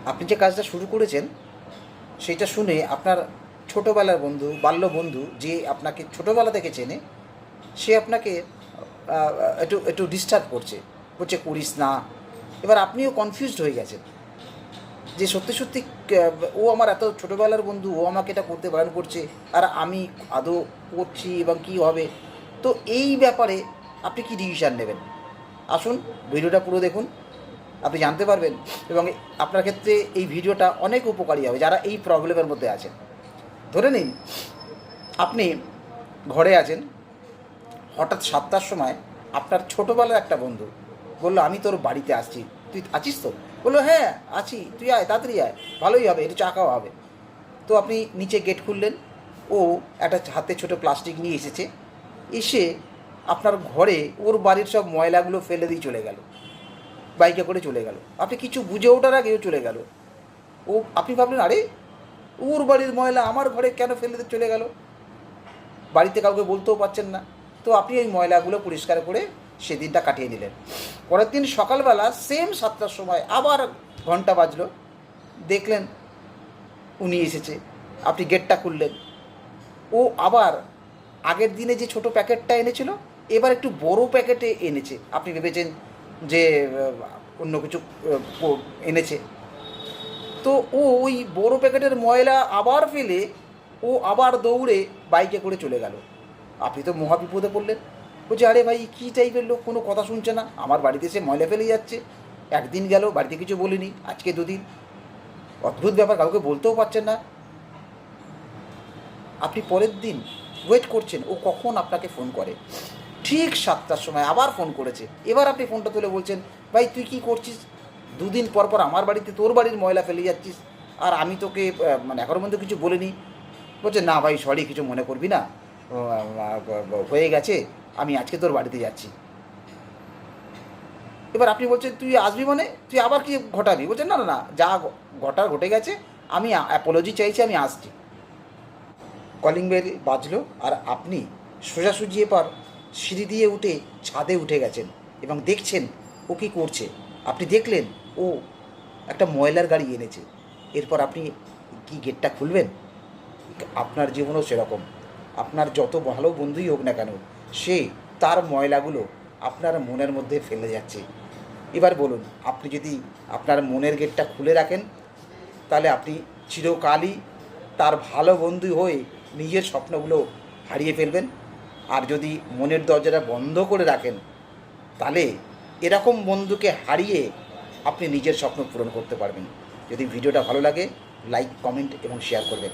আপনি যে কাজটা শুরু করেছেন সেইটা শুনে আপনার ছোটোবেলার বন্ধু, বাল্য বন্ধু, যে আপনাকে ছোটোবেলা থেকে চেনে, সে আপনাকে একটু একটু ডিস্টার্ব করছে, বলছে করিস না। এবার আপনিও কনফিউজড হয়ে গেছেন যে সত্যি সত্যি ও আমার এত ছোটোবেলার বন্ধু, ও আমাকে এটা করতে বারণ করছে, আর আমি আদৌ করছি এবং কী হবে। তো এই ব্যাপারে আপনি কি ডিসিশান নেবেন? আসুন, ভিডিওটা পুরো দেখুন, আপনি জানতে পারবেন। এবং আপনার ক্ষেত্রে এই ভিডিওটা অনেক উপকারী হবে যারা এই প্রবলেমের মধ্যে আছেন। ধরে নিন আপনি ঘরে আছেন, হঠাৎ 7টার সময় আপনার ছোটোবেলার একটা বন্ধু বললো, আমি তোর বাড়িতে আসছি, তুই আছিস তো? বললো, হ্যাঁ আছি, তুই আয়, তাড়াতাড়ি আয়, ভালোই হবে, একটু চা খাওয়া হবে। তো আপনি নিচে গেট খুললেন, ও একটা হাতে ছোটো প্লাস্টিক নিয়ে এসেছে, এসে আপনার ঘরে ওর বাড়ির সব ময়লাগুলো ফেলে দিয়ে চলে গেল, বাইকে করে চলে গেল। আপনি কিছু বুঝে ওঠার আগেও চলে গেল। ও, আপনি ভাবলেন, আরে ওর বাড়ির ময়লা আমার ঘরে কেন ফেলে দিয়ে চলে গেল? বাড়িতে কাউকে বলতেও পারছেন না। তো আপনি ওই ময়লাগুলো পরিষ্কার করে সেদিনটা কাটিয়ে নিলেন। পরের দিন সকালবেলা সেম 7টার সময় আবার ঘন্টা বাজলো, দেখলেন উনি এসেছে। আপনি গেটটা খুললেন, ও আবার আগের দিনে যে ছোট প্যাকেটটা এনেছিল এবার একটু বড় প্যাকেটে এনেছে। আপনি ভেবেছেন যে অন্য কিছু এনেছে। তো ও ওই বড় প্যাকেটের ময়লা আবার ফেলে ও আবার দৌড়ে বাইকে করে চলে গেল। আপনি তো মহা বিপদে পড়লেন। বলছে, আরে ভাই কী টাইপের লোক, কোনো কথা শুনছে না, আমার বাড়িতে এসে ময়লা ফেলে যাচ্ছে। একদিন গেল, বাড়িতে কিছু বলিনি, আজকে 2 দিন। অদ্ভুত ব্যাপার, কাউকে বলতেও পারছেন না। আপনি পরের দিন ওয়েট করছেন ও কখন আপনাকে ফোন করে। ঠিক 7টার সময় আবার ফোন করেছে। এবার আপনি ফোনটা তুলে বলছেন, ভাই তুই কী করছিস? 2 দিন পর পর আমার বাড়িতে তোর বাড়ির ময়লা ফেলে যাচ্ছিস, আর আমি তোকে মানে এখনো পর্যন্ত কিছু বলিনি। বলছে, না ভাই সরি, কিছু মনে করবি না, হয়ে গেছে, আমি আজকে তোর বাড়িতে যাচ্ছি। এবার আপনি বলছেন, তুই আসবি মানে তুই আবার কি ঘটাবি? বলছেন, না না না, যা ঘটার ঘটে গেছে, আমি অ্যাপোলজি চাইছি, আমি আসছি। কলিং বেল বাজলো, আর আপনি সোজাসুজি এবার সিঁড়ি দিয়ে উঠে ছাদে উঠে গেছেন এবং দেখছেন ও কী করছে। আপনি দেখলেন ও একটা ময়লার গাড়ি এনেছে। এরপর আপনি কি গেটটা খুলবেন? আপনার জীবনও সেরকম। আপনার যত ভালো বন্ধুই হোক না কেন, সে তার ময়লাগুলো আপনার মনের মধ্যে ফেলে যাচ্ছে। এবার বলুন, আপনি যদি আপনার মনের গেটটা খুলে রাখেন, তাহলে আপনি চিরকালই তার ভালো বন্ধু হয়ে নিজের স্বপ্নগুলো হারিয়ে ফেলবেন। আর যদি মনের দরজাটা বন্ধ করে রাখেন, তাহলে এরকম বন্ধুকে হারিয়ে আপনি নিজের স্বপ্ন পূরণ করতে পারবেন। যদি ভিডিওটা ভালো লাগে, লাইক, কমেন্ট এবং শেয়ার করবেন।